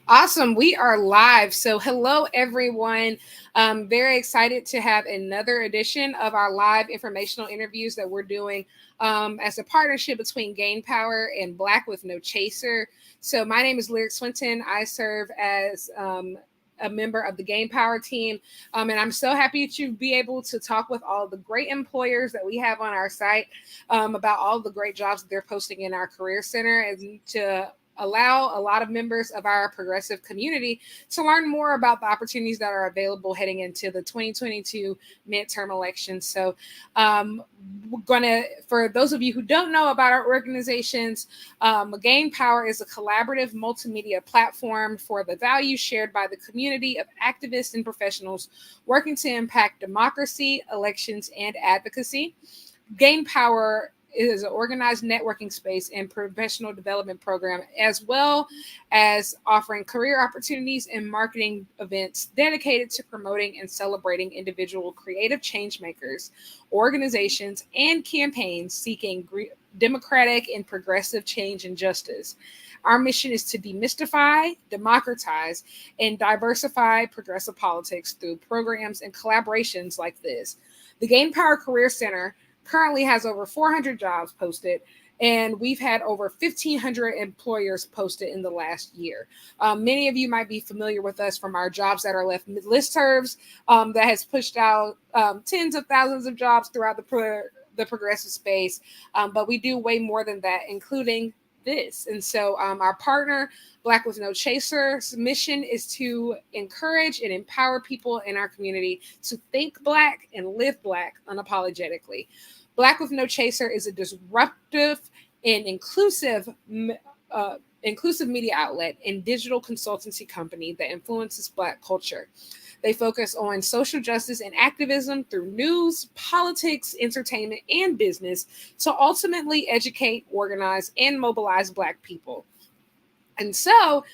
Awesome. We are live. So, hello, everyone. Very excited to have another edition of our live informational interviews that we're doing as a partnership between Gain Power and Black with No Chaser. So, my name is Lyric Swinton. I serve as a member of the Gain Power team. And I'm so happy to be able to talk with all the great employers that we have on our site about all the great jobs that they're posting in our Career Center and to allow a lot of members of our progressive community to learn more about the opportunities that are available heading into the 2022 midterm elections. So, we're going to, for those of you who don't know about our organizations, Gain Power is a collaborative multimedia platform for the values shared by the community of activists and professionals working to impact democracy, elections, and advocacy. Gain Power is an organized networking space and professional development program, as well as offering career opportunities and marketing events dedicated to promoting and celebrating individual creative change makers, organizations, and campaigns seeking democratic and progressive change and justice. Our mission is to demystify, democratize, and diversify progressive politics through programs and collaborations like this. The Gain Power Career Center currently has over 400 jobs posted, and we've had over 1,500 employers posted in the last year. Many of you might be familiar with us from our Jobs That Are Left listservs that has pushed out tens of thousands of jobs throughout the progressive space, but we do way more than that, including this. And so our partner, Black with No Chaser's mission is to encourage and empower people in our community to think Black and live Black unapologetically. Black with No Chaser is a disruptive and inclusive media outlet and digital consultancy company that influences Black culture. They focus on social justice and activism through news, politics, entertainment, and business to ultimately educate, organize, and mobilize Black people. And so,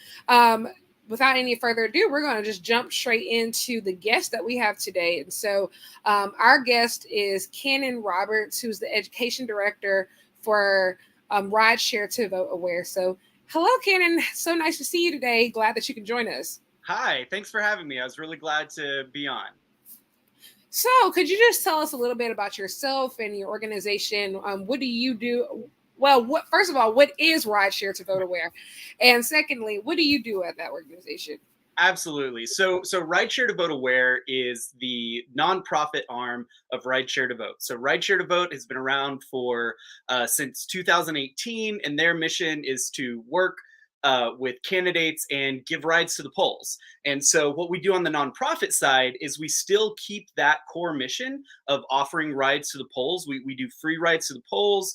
without any further ado, we're going to just jump straight into the guest that we have today. And so, our guest is Cannon Roberts, who's the education director for Rideshare2Vote Aware. So, hello, Cannon. So nice to see you today. Glad that you can join us. Hi, thanks for having me. I was really glad to be on. So, could you just tell us a little bit about yourself and your organization? What do you do? Well, first of all, what is Rideshare2Vote Aware? And secondly, what do you do at that organization? Absolutely. So Rideshare2Vote Aware is the nonprofit arm of Rideshare2Vote. So Rideshare2Vote has been around for since 2018, and their mission is to work with candidates and give rides to the polls. And so what we do on the nonprofit side is we still keep that core mission of offering rides to the polls. We do free rides to the polls.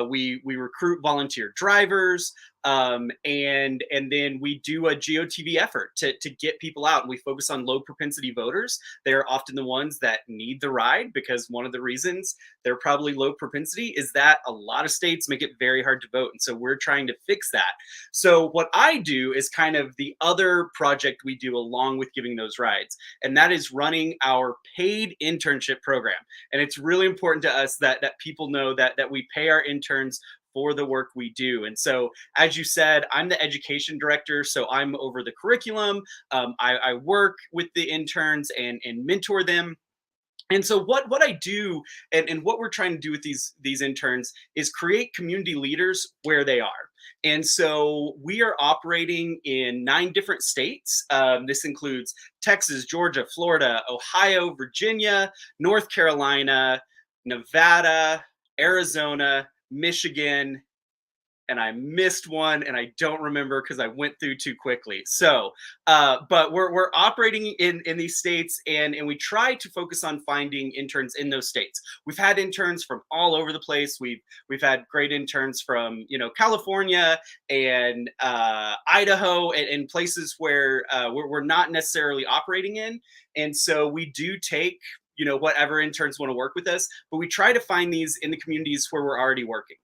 We recruit volunteer drivers. And then we do a GOTV effort to get people out. And we focus on low propensity voters. They're often the ones that need the ride, because one of the reasons they're probably low propensity is that a lot of states make it very hard to vote. And so we're trying to fix that. So what I do is kind of the other project we do along with giving those rides, and that is running our paid internship program. And it's really important to us that people know that we pay our interns for the work we do. And so, as you said, I'm the education director, so I'm over the curriculum. I work with the interns and mentor them. And so what I do, and what we're trying to do with these interns, is create community leaders where they are. And so we are operating in 9 different states. This includes Texas, Georgia, Florida, Ohio, Virginia, North Carolina, Nevada, Arizona, Michigan, and I missed one, and I don't remember because I went through too quickly. So, but we're operating in these states, and we try to focus on finding interns in those states. We've had interns from all over the place. We've had great interns from California and Idaho, and places where we're not necessarily operating in. And so we do take whatever interns want to work with us, but we try to find these in the communities where we're already working.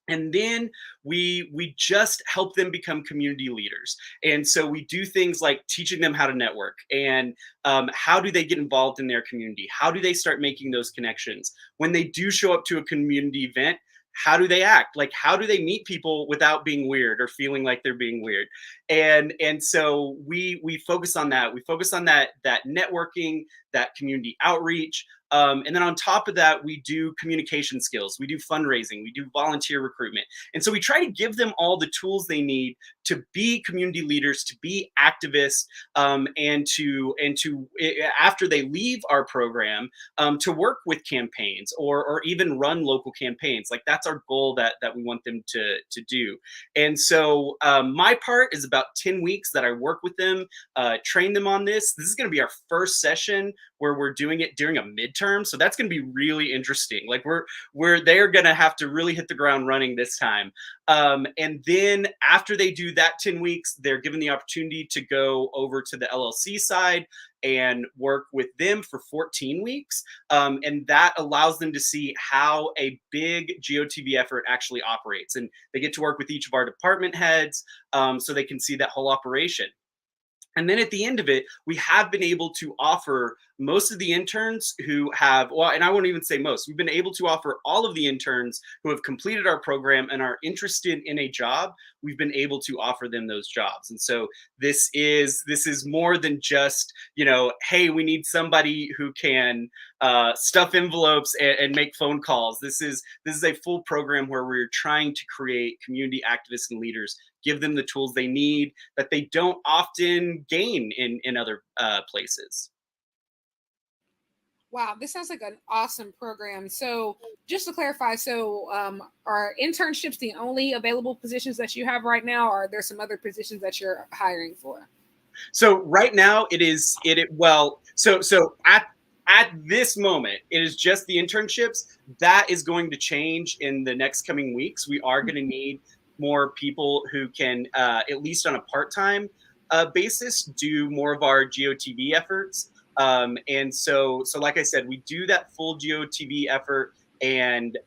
And then we just help them become community leaders. And so we do things like teaching them how to network, and how do they get involved in their community? How do they start making those connections? When they do show up to a community event, how do they act? Like, how do they meet people without being weird or feeling like they're being weird? And so we focus on that. We focus on that networking, that community outreach. And then on top of that, we do communication skills, we do fundraising, we do volunteer recruitment. And so we try to give them all the tools they need to be community leaders, to be activists, and to after they leave our program, to work with campaigns or even run local campaigns. Like, that's our goal that we want them to do. And so my part is about 10 weeks that I work with them, train them on this. This is going to be our first session where we're doing it during a midterm, so that's going to be really interesting. Like, they're going to have to really hit the ground running this time. And then after they do that 10 weeks, they're given the opportunity to go over to the LLC side and work with them for 14 weeks. And that allows them to see how a big GOTV effort actually operates. And they get to work with each of our department heads, so they can see that whole operation. And then at the end of it, we have been able to offer most of the interns who have, well, and I won't even say most, we've been able to offer all of the interns who have completed our program and are interested in a job. We've been able to offer them those jobs. And so this is more than just, hey, we need somebody who can stuff envelopes and make phone calls. This is a full program where we're trying to create community activists and leaders, give them the tools they need that they don't often gain in other places. Wow, this sounds like an awesome program. So just to clarify, so are internships the only available positions that you have right now, or are there some other positions that you're hiring for? So right now so at this moment, it is just the internships. That is going to change in the next coming weeks. We are going to need more people who can, at least on a part-time basis, do more of our GOTV efforts. And so like I said, we do that full GOTV effort and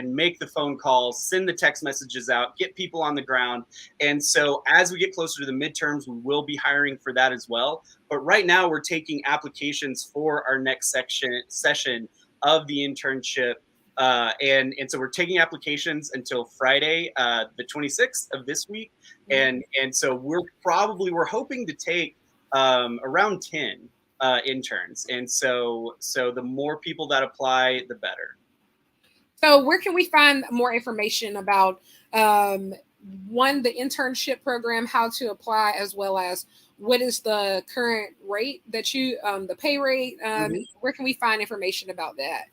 make the phone calls, send the text messages out, get people on the ground. And so as we get closer to the midterms, we will be hiring for that as well. But right now, we're taking applications for our next session of the internship. And so we're taking applications until Friday, the 26th of this week. And so we're hoping to take around 10 interns. And so the more people that apply, the better. So where can we find more information about one, the internship program, how to apply, as well as what is the current rate that you, the pay rate? Where can we find information about that?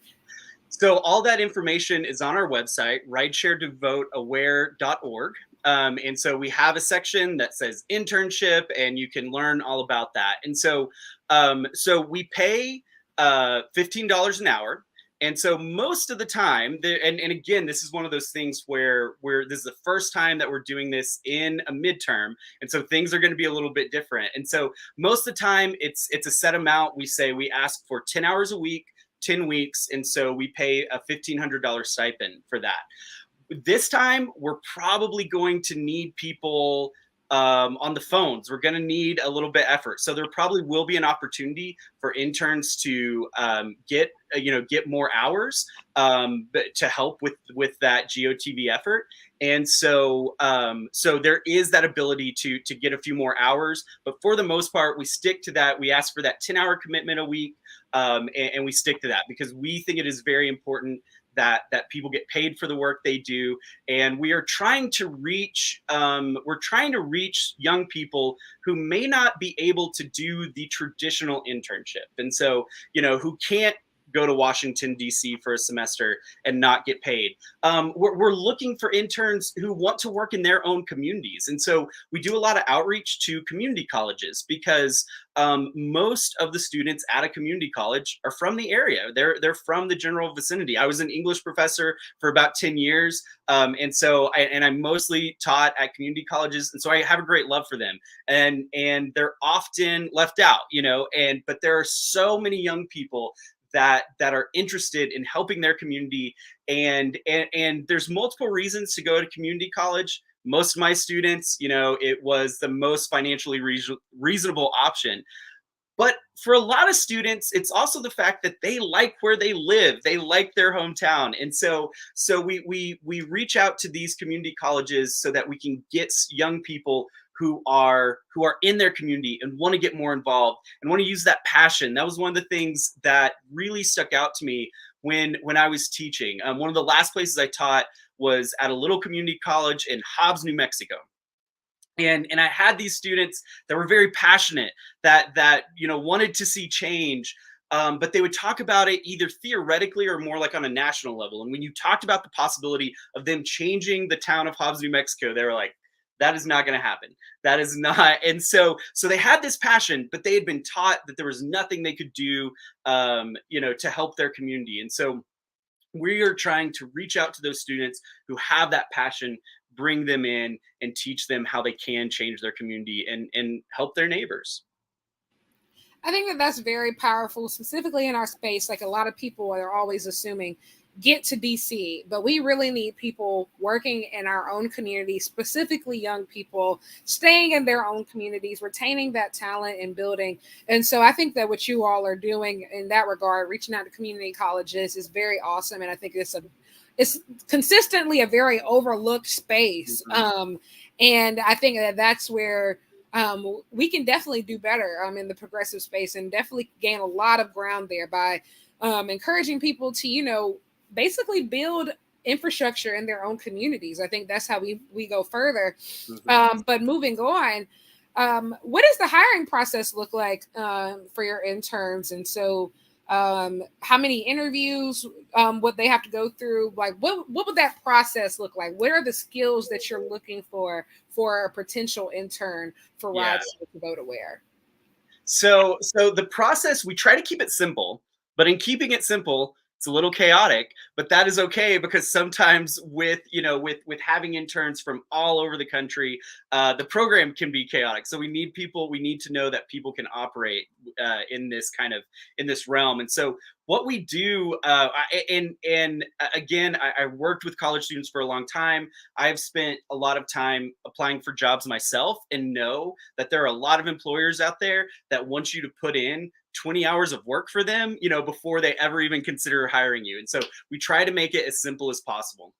So all that information is on our website, Rideshare2Vote Aware.org. And so we have a section that says internship, and you can learn all about that. And so we pay $15 an hour. And so most of the time, and again, this is one of those things where this is the first time that we're doing this in a midterm. And so things are going to be a little bit different. And so most of the time, it's a set amount. We ask for 10 hours a week, 10 weeks. And so we pay a $1,500 stipend for that. This time, we're probably going to need people on the phones. We're going to need a little bit of effort. So there probably will be an opportunity for interns to get more hours, but to help with that GOTV effort. And so there is that ability to get a few more hours. But for the most part, we stick to that. We ask for that 10-hour commitment a week, and we stick to that because we think it is very important that people get paid for the work they do. And we are trying to reach young people who may not be able to do the traditional internship. And so, who can't go to Washington, D.C. for a semester and not get paid. We're looking for interns who want to work in their own communities. And so we do a lot of outreach to community colleges because most of the students at a community college are from the area. They're from the general vicinity. I was an English professor for about 10 years. And I mostly taught at community colleges. And so I have a great love for them. And they're often left out, but there are so many young people that are interested in helping their community. And there's multiple reasons to go to community college. Most of my students, it was the most financially reasonable option. But for a lot of students, it's also the fact that they like where they live. They like their hometown. And so we reach out to these community colleges so that we can get young people who are in their community and want to get more involved and want to use that passion. That was one of the things that really stuck out to me when I was teaching. One of the last places I taught was at a little community college in Hobbs, New Mexico. And I had these students that were very passionate, that wanted to see change, but they would talk about it either theoretically or more like on a national level. And when you talked about the possibility of them changing the town of Hobbs, New Mexico, they were like, that is not going to happen. That is not. And so they had this passion, but they had been taught that there was nothing they could do, to help their community. And so we are trying to reach out to those students who have that passion, bring them in and teach them how they can change their community and help their neighbors. I think that that's very powerful, specifically in our space. Like, a lot of people are always assuming get to DC, but we really need people working in our own communities, specifically young people, staying in their own communities, retaining that talent and building. And so I think that what you all are doing in that regard, reaching out to community colleges, is very awesome. And I think it's consistently a very overlooked space. Mm-hmm. And I think that that's where we can definitely do better in the progressive space, and definitely gain a lot of ground there by encouraging people to, basically build infrastructure in their own communities. I think that's how we go further. Mm-hmm. But moving on, what does the hiring process look like for your interns? And so how many interviews would they have to go through? Like, what would that process look like? What are the skills that you're looking for a potential intern for Yeah. Rideshare2Vote Aware? So the process, we try to keep it simple, but in keeping it simple, it's a little chaotic, but that is okay, because sometimes with having interns from all over the country, the program can be chaotic. So we need to know that people can operate in this realm. And so what we do, and again, I worked with college students for a long time. I've spent a lot of time applying for jobs myself, and know that there are a lot of employers out there that want you to put in 20 hours of work for them, before they ever even consider hiring you. And so we try to make it as simple as possible.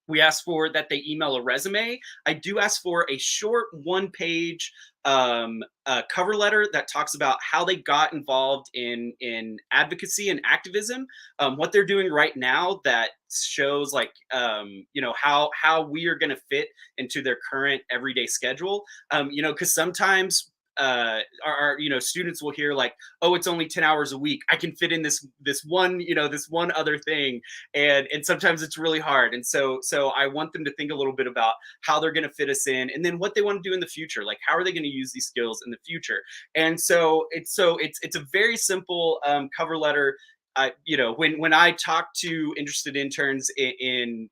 We ask for that they email a resume. I do ask for a short one-page cover letter that talks about how they got involved in advocacy and activism, what they're doing right now that shows how we are going to fit into their current everyday schedule. Because sometimes our students will hear like, oh, it's only 10 hours a week, I can fit in this one other thing, and sometimes it's really hard. And so I want them to think a little bit about how they're going to fit us in, and then what they want to do in the future, like how are they going to use these skills in the future. And so it's a very simple cover letter. When I talk to interested interns in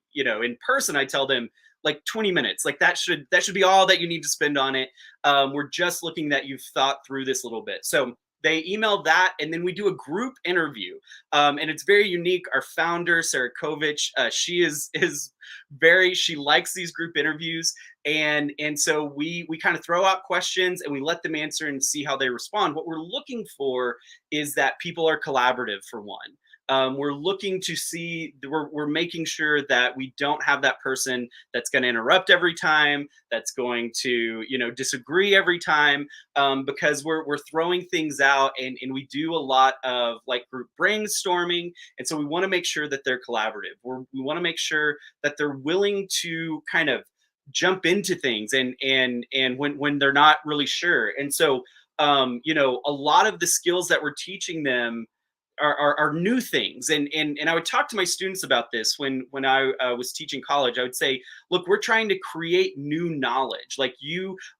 person, I tell them like 20 minutes, like that should be all that you need to spend on it. We're just looking that you've thought through this a little bit. So they email that, and then we do a group interview, and it's very unique. Our founder, Sarah Kovich, she likes these group interviews, and so we kind of throw out questions and we let them answer and see how they respond. What we're looking for is that people are collaborative, for one. We're looking to see, we're making sure that we don't have that person that's going to interrupt every time, that's going to disagree every time, because we're throwing things out, and we do a lot of like group brainstorming, and so we want to make sure that they're collaborative. We want to make sure that they're willing to kind of jump into things and when they're not really sure. And so a lot of the skills that we're teaching them are new things, and I would talk to my students about this when I was teaching college. I would say, look, we're trying to create new knowledge. Like,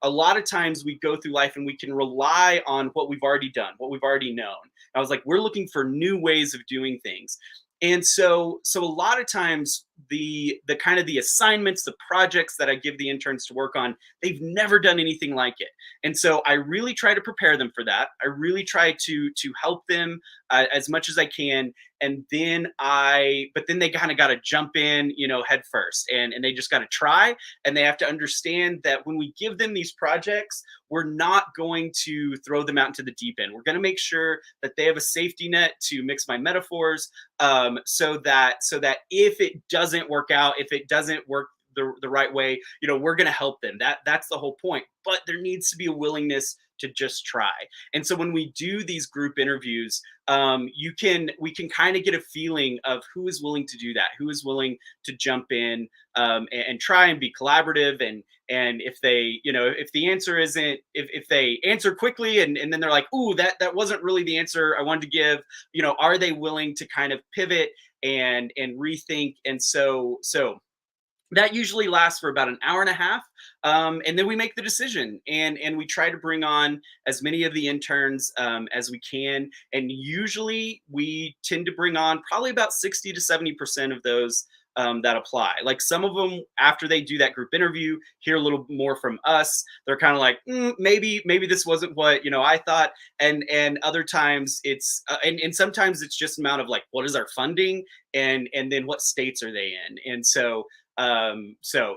a lot of times we go through life and we can rely on what we've already done, what we've already known. I was like, we're looking for new ways of doing things. And so a lot of times the kind of the assignments, the projects that I give the interns to work on, they've never done anything like it. And so I really try to prepare them for that. I really try to help them as much as I can. And then but then they kind of got to jump in, head first, and they just got to try. And they have to understand that when we give them these projects, we're not going to throw them out into the deep end. We're going to make sure that they have a safety net, to mix my metaphors, so that if it doesn't work out, if it doesn't work the right way, we're going to help them. That's the whole point. But there needs to be a willingness to just try. And so when we do these group interviews, we can kind of get a feeling of who is willing to do that, who is willing to jump in, and try and be collaborative. And if they, if the answer isn't, if they answer quickly and then they're like, ooh, that wasn't really the answer I wanted to give, are they willing to kind of pivot and rethink? And so that usually lasts for about an hour and a half. And then we make the decision, and we try to bring on as many of the interns as we can. And usually we tend to bring on probably about 60 to 70% of those that apply. Like, some of them, after they do that group interview, hear a little more from us, they're kind of like, maybe this wasn't what I thought. And other times it's and sometimes it's just amount of like, what is our funding, and then what states are they in. And so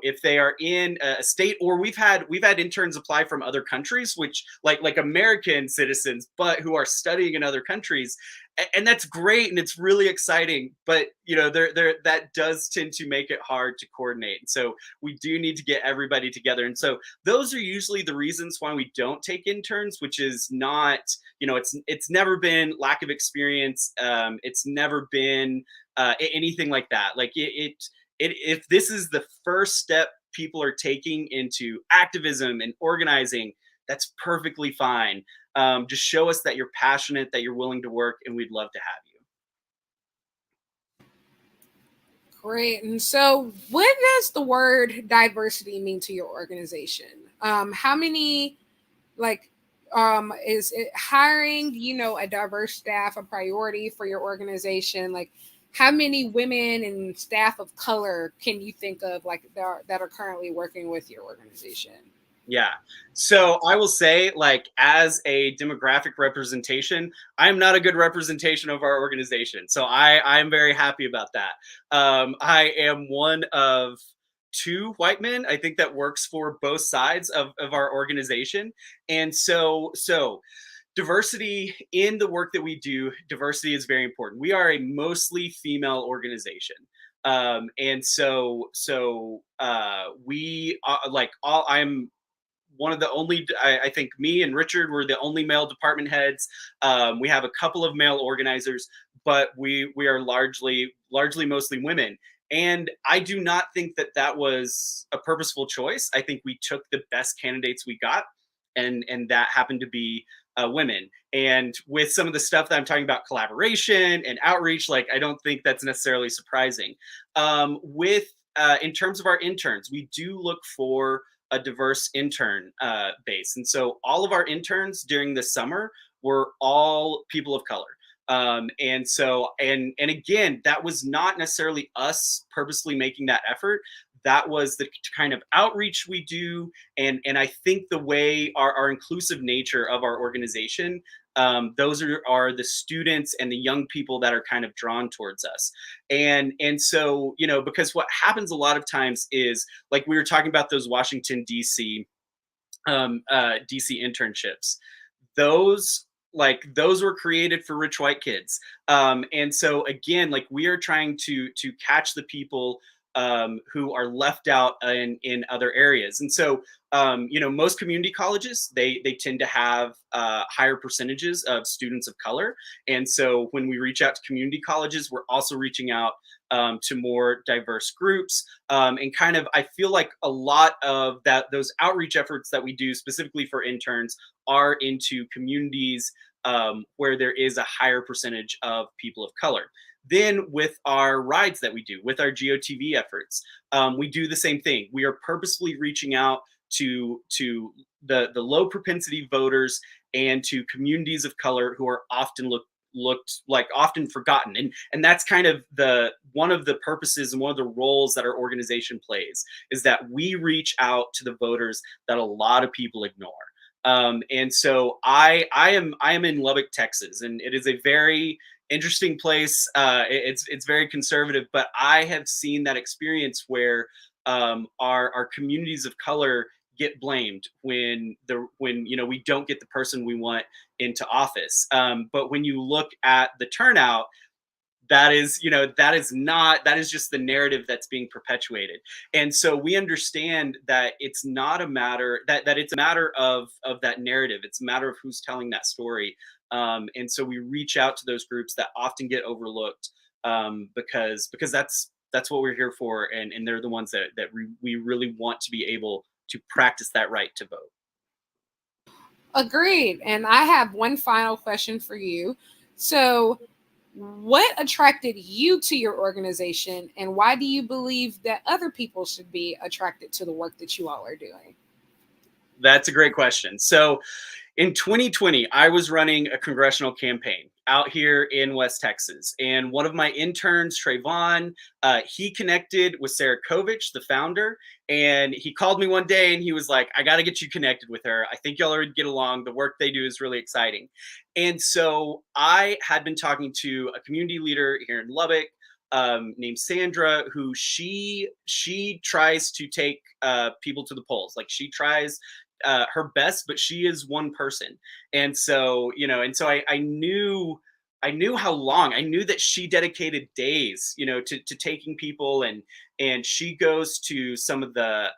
if they are in a state, or we've had interns apply from other countries, which like American citizens, but who are studying in other countries, and that's great, and it's really exciting. But that does tend to make it hard to coordinate. And so we do need to get everybody together. And so those are usually the reasons why we don't take interns, which is not, it's never been lack of experience. It's never been anything like that. Like if this is the first step people are taking into activism and organizing, that's perfectly fine. Just show us that you're passionate, that you're willing to work, and we'd love to have you. Great. And so, what does the word diversity mean to your organization? How many, is it hiring, a diverse staff a priority for your organization? Like, how many women and staff of color can you think of, like, that are currently working with your organization? Yeah. So I will say, like, as a demographic representation, I'm not a good representation of our organization. So I'm very happy about that. I am one of 2 white men, I think, that works for both sides of our organization. And so diversity in the work that we do, diversity is very important. We are a mostly female organization. And so we like all I'm one of the only, I think me and Richard were the only male department heads. We have a couple of male organizers, but we are largely mostly women. And I do not think that was a purposeful choice. I think we took the best candidates we got, and that happened to be women. And with some of the stuff that I'm talking about, collaboration and outreach, like, I don't think that's necessarily surprising. In terms of our interns, we do look for a diverse intern base. And so all of our interns during the summer were all people of color. And again, that was not necessarily us purposely making that effort. That was the kind of outreach we do. And I think the way our inclusive nature of our organization, those are the students and the young people that are kind of drawn towards us. And so, because what happens a lot of times is, like, we were talking about those Washington, DC internships. Those were created for rich white kids. And so again, like, we are trying to catch the people who are left out in other areas. And so, most community colleges, they tend to have higher percentages of students of color. And so when we reach out to community colleges, we're also reaching out to more diverse groups. And kind of, I feel like a lot of those outreach efforts that we do specifically for interns are into communities where there is a higher percentage of people of color. Then with our rides that we do, with our GOTV efforts, we do the same thing. We are purposefully reaching out to the low propensity voters and to communities of color who are often looked like often forgotten. And that's kind of one of the purposes and one of the roles that our organization plays, is that we reach out to the voters that a lot of people ignore. And so I am in Lubbock, Texas, and it is a very interesting place. It's very conservative, but I have seen that experience where our communities of color get blamed when we don't get the person we want into office. But when you look at the turnout, that is just the narrative that's being perpetuated. And so we understand that it's not a matter that it's a matter of that narrative. It's a matter of who's telling that story. And so we reach out to those groups that often get overlooked, because that's what we're here for, and they're the ones that we really want to be able to practice that right to vote. Agreed. And I have one final question for you. So, what attracted you to your organization, and why do you believe that other people should be attracted to the work that you all are doing? That's a great question. So in 2020, I was running a congressional campaign out here in West Texas. And one of my interns, Trayvon, he connected with Sarah Kovich, the founder. And he called me one day and he was like, I got to get you connected with her. I think y'all would get along. The work they do is really exciting. And so I had been talking to a community leader here in Lubbock, named Sandra, who she tries to take people to the polls. Like, she tries her best, but she is one person. And so, I knew how long. I knew that she dedicated days, to taking people, and she goes to some of the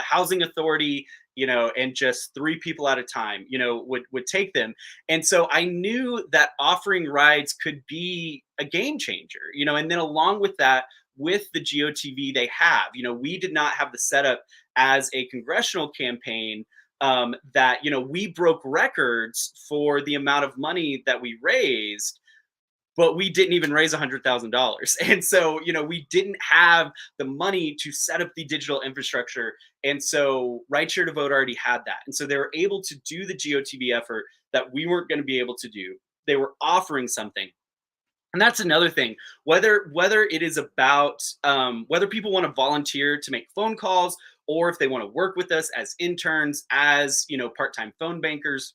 housing authority, and just 3 people at a time, would take them. And so I knew that offering rides could be a game changer, and then along with that, with the GOTV they have, we did not have the setup as a congressional campaign, that we broke records for the amount of money that we raised, but we didn't even raise $100,000. And so, we didn't have the money to set up the digital infrastructure. And so Rideshare to Vote already had that. And so they were able to do the GOTV effort that we weren't going to be able to do. They were offering something. And that's another thing, whether it is about whether people want to volunteer to make phone calls, or if they want to work with us as interns, as part-time phone bankers.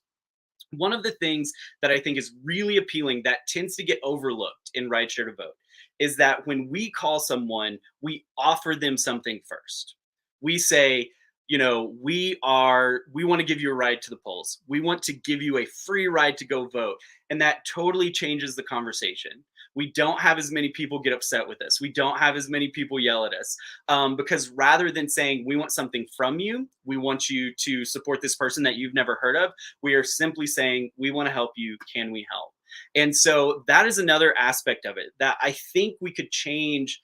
One of the things that I think is really appealing that tends to get overlooked in Rideshare to Vote is that when we call someone, we offer them something first. We say, we want to give you a ride to the polls. We want to give you a free ride to go vote. And that totally changes the conversation. We don't have as many people get upset with us. We don't have as many people yell at us, because rather than saying we want something from you, we want you to support this person that you've never heard of, we are simply saying we want to help you. Can we help? And so that is another aspect of it that I think we could change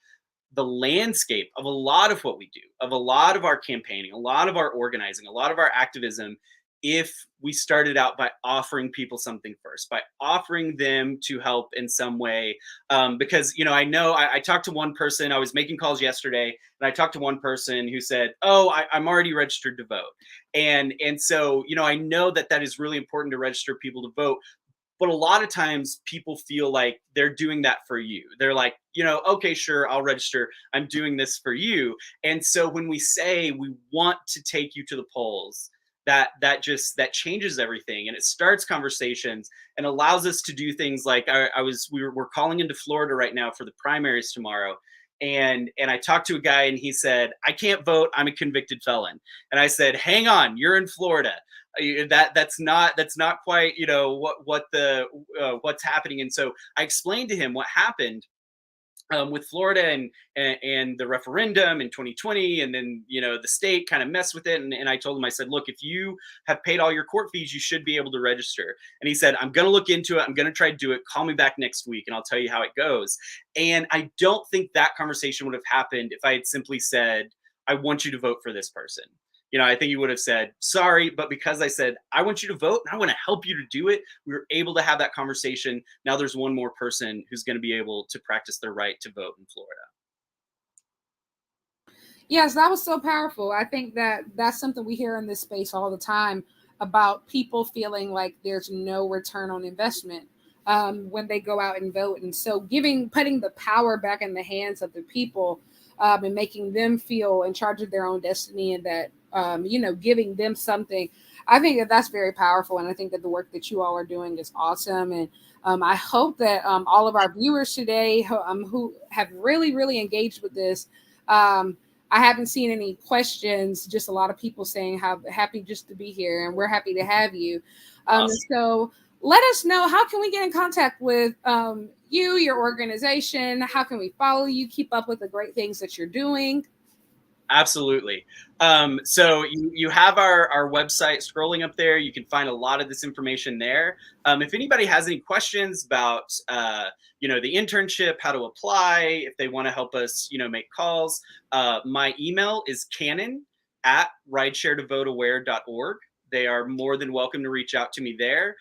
the landscape of a lot of what we do, of a lot of our campaigning, a lot of our organizing, a lot of our activism, if we started out by offering people something first, by offering them to help in some way. Because, I talked to one person, I was making calls yesterday, and I talked to one person who said, oh, I'm already registered to vote. And so, I know that is really important to register people to vote. But a lot of times people feel like they're doing that for you. They're like, okay, sure, I'll register. I'm doing this for you. And so when we say we want to take you to the polls, that changes everything, and it starts conversations and allows us to do things like we're calling into Florida right now for the primaries tomorrow. And I talked to a guy and he said, I can't vote. I'm a convicted felon. And I said, hang on, you're in Florida. That's not quite, what's happening. And so I explained to him what happened with Florida and the referendum in 2020, and then the state kind of messed with it, and I told him, I said, look, if you have paid all your court fees, you should be able to register. And he said, I'm going to look into it. I'm going to try to do it. Call me back next week and I'll tell you how it goes. And I don't think that conversation would have happened if I had simply said, I want you to vote for this person. I think he would have said, sorry, but because I said, I want you to vote and I want to help you to do it, we were able to have that conversation. Now there's one more person who's going to be able to practice their right to vote in Florida. Yes, that was so powerful. I think that that's something we hear in this space all the time, about people feeling like there's no return on investment when they go out and vote. And so putting the power back in the hands of the people, and making them feel in charge of their own destiny, and that, giving them something. I think that that's very powerful. And I think that the work that you all are doing is awesome. And I hope that all of our viewers today who have really, really engaged with this, I haven't seen any questions, just a lot of people saying how happy just to be here, and we're happy to have you. Awesome. So let us know, how can we get in contact with you, your organization? How can we follow you, keep up with the great things that you're doing? Absolutely. So you have our website scrolling up there. You can find a lot of this information there. If anybody has any questions about, the internship, how to apply, if they want to help us, make calls, my email is cannon@rideshare2voteaware.org. They are more than welcome to reach out to me there.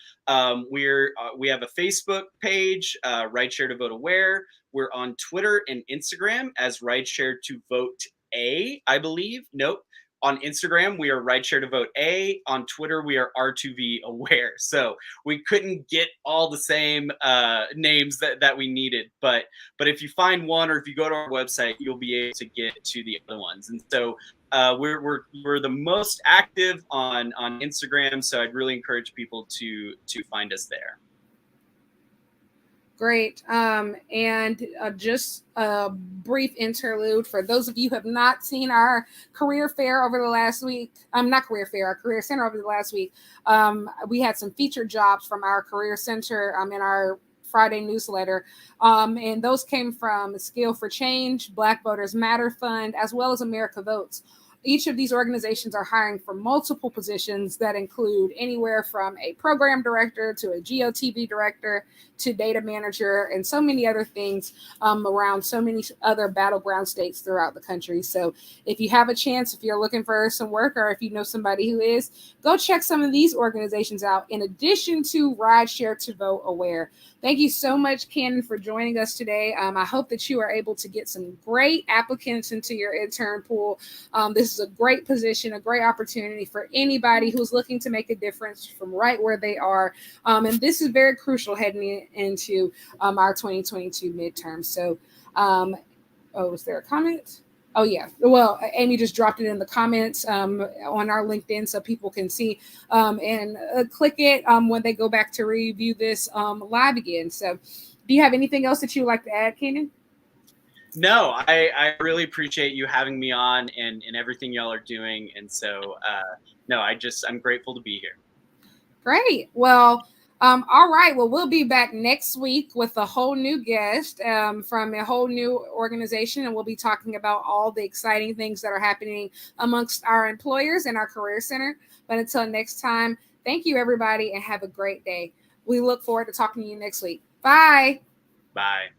We have a Facebook page, Rideshare to Vote Aware. We're on Twitter and Instagram as Rideshare to Vote I believe. Nope. On Instagram, we are Rideshare to Vote A. On Twitter, we are R2V Aware. So we couldn't get all the same names that we needed. But if you find one, or if you go to our website, you'll be able to get to the other ones. And so we're the most active on Instagram. So I'd really encourage people to find us there. Great. And just a brief interlude for those of you who have not seen our career fair over the last week. Not career fair, our career center over the last week. We had some featured jobs from our career center in our Friday newsletter. And those came from Scale for Change, Black Voters Matter Fund, as well as America Votes. Each of these organizations are hiring for multiple positions that include anywhere from a program director to a GOTV director to data manager, and so many other things around so many other battleground states throughout the country. So if you have a chance, if you're looking for some work, or if you know somebody who is, go check some of these organizations out, in addition to Rideshare to Vote Aware. Thank you so much, Cannon, for joining us today. I hope that you are able to get some great applicants into your intern pool. This is a great position, a great opportunity for anybody who's looking to make a difference from right where they are. And this is very crucial heading into our 2022 midterm. So, is there a comment? Oh, yeah. Well, Amy just dropped it in the comments on our LinkedIn so people can see and click it when they go back to review this live again. So do you have anything else that you would like to add, Kenan? No, I really appreciate you having me on and everything y'all are doing. And so, no, I'm grateful to be here. Great. Well, all right. Well, we'll be back next week with a whole new guest from a whole new organization, and we'll be talking about all the exciting things that are happening amongst our employers and our career center. But until next time, thank you, everybody, and have a great day. We look forward to talking to you next week. Bye. Bye.